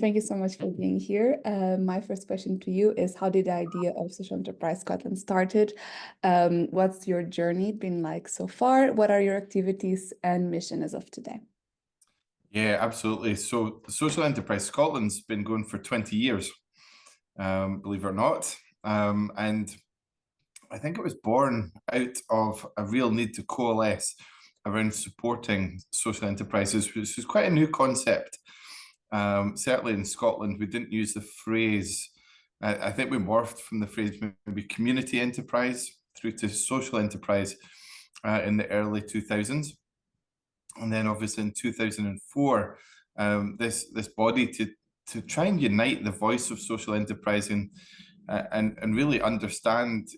Thank you so much for being here. My first question to you is, how did the idea of Social Enterprise Scotland started? What's your journey been like so far? What are your activities and mission as of today? Yeah, absolutely. So Social Enterprise Scotland's been going for 20 years, believe it or not. And I think it was born out of a real need to coalesce around supporting social enterprises, which is quite a new concept. Certainly in Scotland, we didn't use the phrase, I think we morphed from the phrase maybe community enterprise through to social enterprise in the early 2000s. And then obviously in 2004, this body to try and unite the voice of social enterprise and really understand,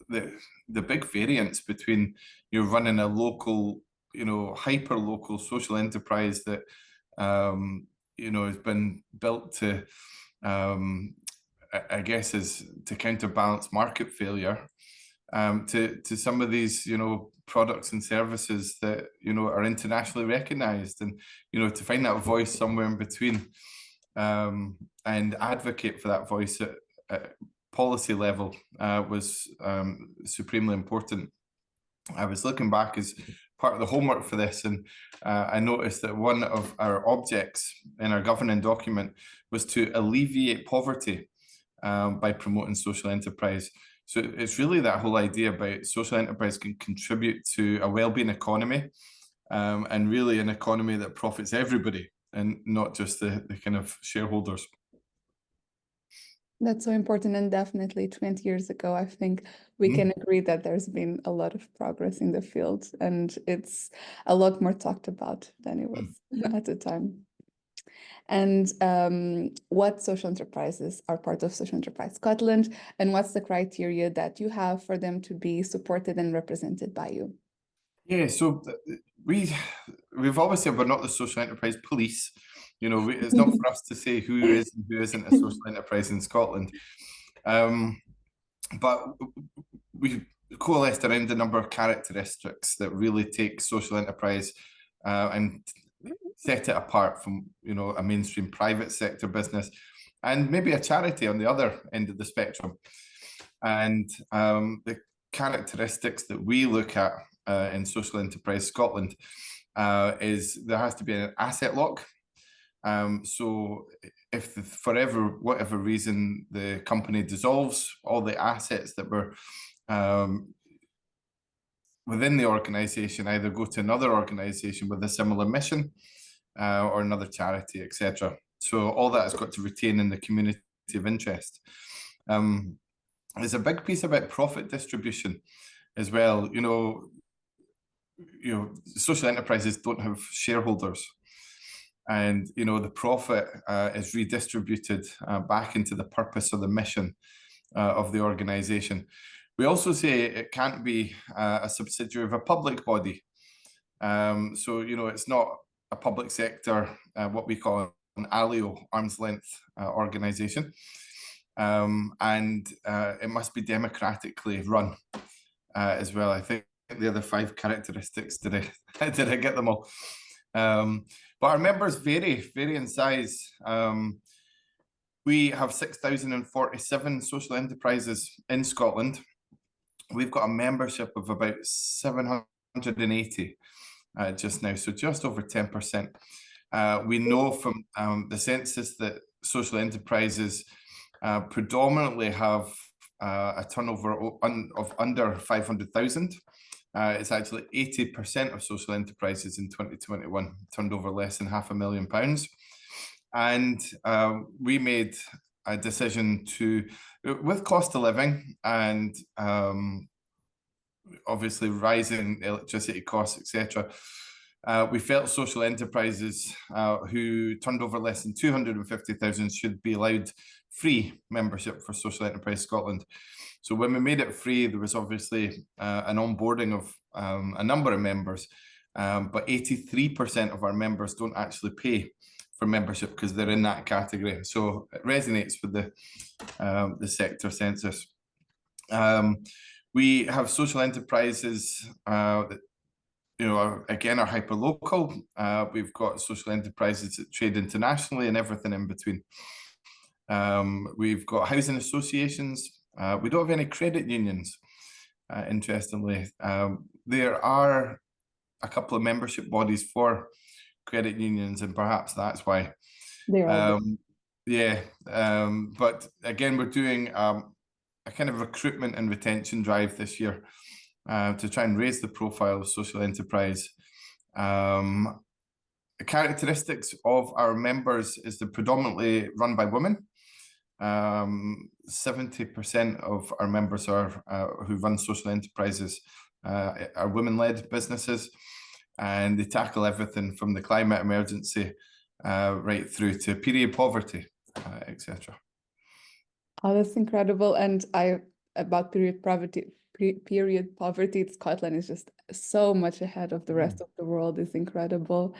the big variance between running a local, hyper local social enterprise that has been built to I guess is to counterbalance market failure, to some of these products and services that are internationally recognized, and to find that voice somewhere in between, and advocate for that voice at policy level was supremely important. I was looking back as part of the homework for this, and I noticed that one of our objects in our governing document was to alleviate poverty by promoting social enterprise. So it's really that whole idea about social enterprise can contribute to a well-being economy, and really an economy that profits everybody and not just the kind of shareholders. That's so important, and definitely 20 years ago, I think we can agree that there's been a lot of progress in the field, and it's a lot more talked about than it was at the time. And what social enterprises are part of Social Enterprise Scotland, and what's the criteria that you have for them to be supported and represented by you? Yeah, so we've always said we're not the social enterprise police. It's not for us to say who is and who isn't a social enterprise in Scotland. But we coalesced around a number of characteristics that really take social enterprise and set it apart from a mainstream private sector business and maybe a charity on the other end of the spectrum. And the characteristics that we look at in Social Enterprise Scotland is there has to be an asset lock. So if for whatever reason the company dissolves, all the assets that were within the organization either go to another organization with a similar mission, or another charity, etc. So all that has got to retain in the community of interest. There's a big piece about profit distribution as well. Social enterprises don't have shareholders, and the profit is redistributed back into the purpose or the mission of the organization. We also say it can't be a subsidiary of a public body. So it's not a public sector, what we call an ALIO, arm's length organization, and it must be democratically run as well. I think the other 5 characteristics, did I get them all? But our members vary in size. We have 6,047 social enterprises in Scotland. We've got a membership of about 780 just now, so just over 10%. We know from the census that social enterprises predominantly have a turnover of under 500,000. It's actually 80% of social enterprises in 2021 turned over less than £500,000. And we made a decision to, with cost of living and obviously rising electricity costs, etc., we felt social enterprises who turned over less than 250,000 should be allowed free membership for Social Enterprise Scotland. So when we made it free, there was obviously an onboarding of a number of members, but 83% of our members don't actually pay for membership because they're in that category. So it resonates with the sector census. We have social enterprises that again, are hyper-local. We've got social enterprises that trade internationally and everything in between. We've got housing associations. We don't have any credit unions, interestingly. There are a couple of membership bodies for credit unions, and perhaps that's why. They're all Yeah, but again, we're doing a kind of recruitment and retention drive this year to try and raise the profile of social enterprise. The characteristics of our members is they're predominantly run by women. 70% of our members are who run social enterprises are women-led businesses, and they tackle everything from the climate emergency right through to period poverty, etc. Oh, that's incredible. And about period poverty, Scotland is just so much ahead of the rest of the world. It's incredible.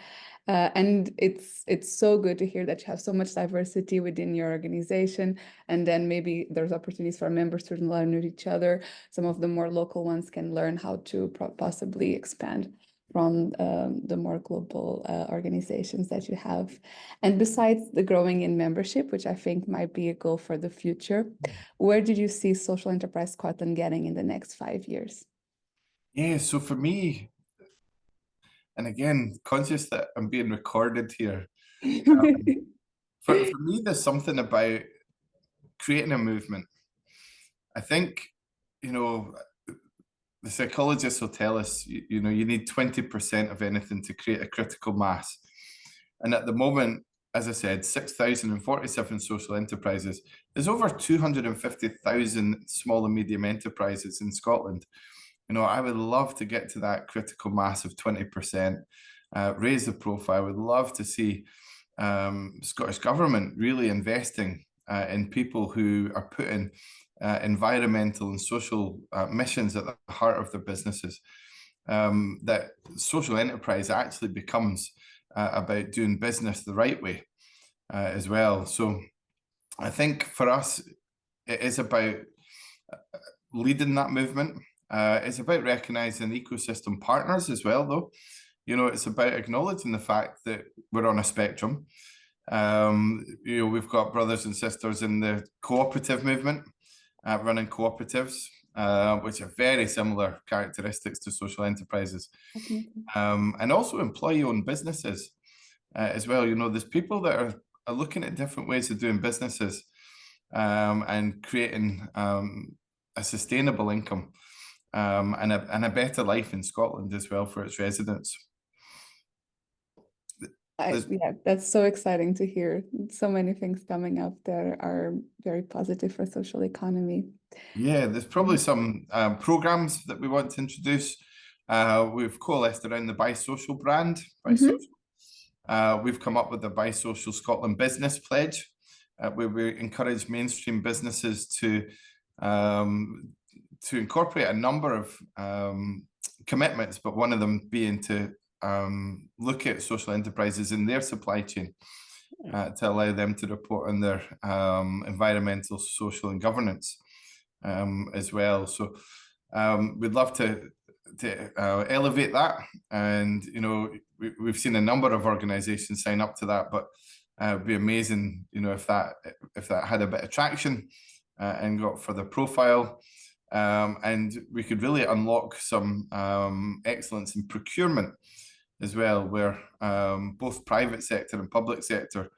And it's so good to hear that you have so much diversity within your organization. And then maybe there's opportunities for members to learn with each other. Some of the more local ones can learn how to possibly expand from the more global organizations that you have. And besides the growing in membership, which I think might be a goal for the future, where did you see Social Enterprise Scotland getting in the next 5 years? Yeah, so for me, and again, conscious that I'm being recorded here, for me, there's something about creating a movement. I think, the psychologists will tell us, you need 20% of anything to create a critical mass. And at the moment, as I said, 6,047 social enterprises. There's over 250,000 small and medium enterprises in Scotland. I would love to get to that critical mass of 20%, raise the profile. I would love to see Scottish Government really investing in people who are putting environmental and social missions at the heart of their businesses. That social enterprise actually becomes about doing business the right way as well. So I think for us, it is about leading that movement. It's about recognizing ecosystem partners as well, though. It's about acknowledging the fact that we're on a spectrum. We've got brothers and sisters in the cooperative movement, running cooperatives, which have very similar characteristics to social enterprises. And also employee-owned businesses as well. There's people that are looking at different ways of doing businesses and creating a sustainable income and a better life in Scotland as well for its residents. Yeah, that's so exciting to hear. So many things coming up that are very positive for social economy. Yeah, there's probably some programs that we want to introduce. We've coalesced around the Bi-Social brand. We've come up with the Bi-Social Scotland Business Pledge, where we encourage mainstream businesses to incorporate a number of commitments, but one of them being to look at social enterprises in their supply chain to allow them to report on their environmental, social, and governance as well. So we'd love to elevate that, and we've seen a number of organizations sign up to that, but it'd be amazing if that had a bit of traction and got further profile, and we could really unlock some excellence in procurement as well, where both private sector and public sector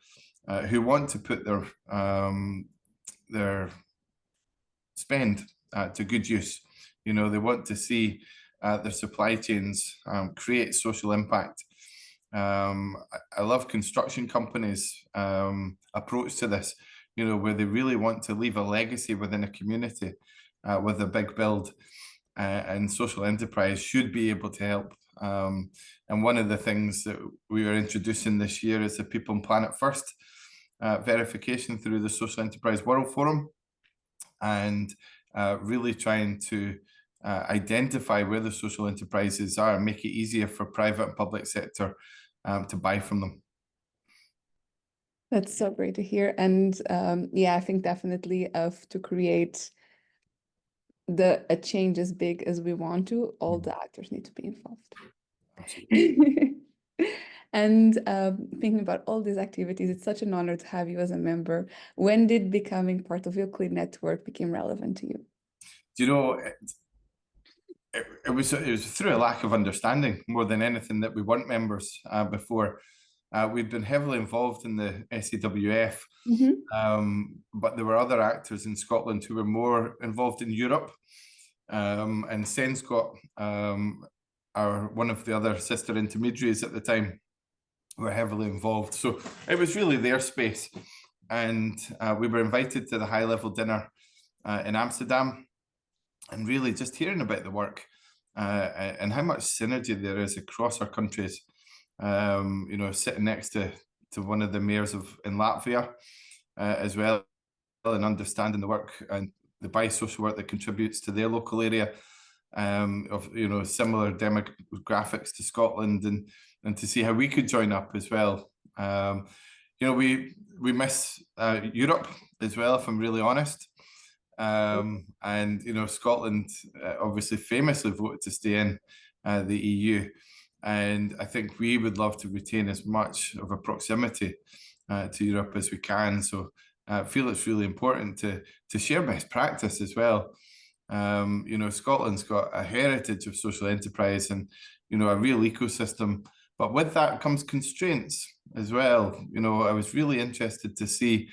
who want to put their spend to good use. They want to see their supply chains create social impact. I love construction companies' approach to this, where they really want to leave a legacy within a community with a big build, and social enterprise should be able to help. And one of the things that we are introducing this year is the People and Planet First verification through the Social Enterprise World Forum, and really trying to identify where the social enterprises are and make it easier for private and public sector to buy from them. That's so great to hear. And yeah, I think definitely to create a change as big as we want to, all the actors need to be involved. Absolutely. And thinking about all these activities, it's such an honor to have you as a member. When did becoming part of your Clean network become relevant to you? Do you know, it was through a lack of understanding more than anything that we weren't members before. We'd been heavily involved in the SAWF, Hmm. but there were other actors in Scotland who were more involved in Europe. And Senscot, one of the other sister intermediaries at the time, were heavily involved. So it was really their space. And we were invited to the high level dinner in Amsterdam, and really just hearing about the work and how much synergy there is across our countries. Sitting next to one of the mayors in Latvia as well, and understanding the work and the biosocial work that contributes to their local area, of similar demographics to Scotland, and to see how we could join up as well. We miss Europe as well, if I'm really honest. And Scotland obviously famously voted to stay in the EU, and I think we would love to retain as much of a proximity to Europe as we can. So I feel it's really important to share best practice as well. Scotland's got a heritage of social enterprise and a real ecosystem, but with that comes constraints as well. I was really interested to see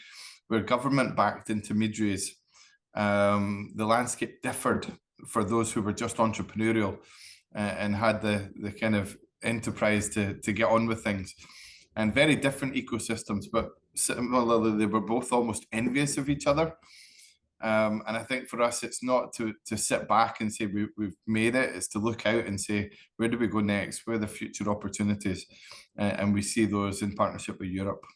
where government-backed intermediaries, the landscape differed for those who were just entrepreneurial and had the kind of enterprise to get on with things, and very different ecosystems, but similarly they were both almost envious of each other. And I think for us, it's not to sit back and say we've made it. It's to look out and say, where do we go next? Where are the future opportunities? And we see those in partnership with Europe.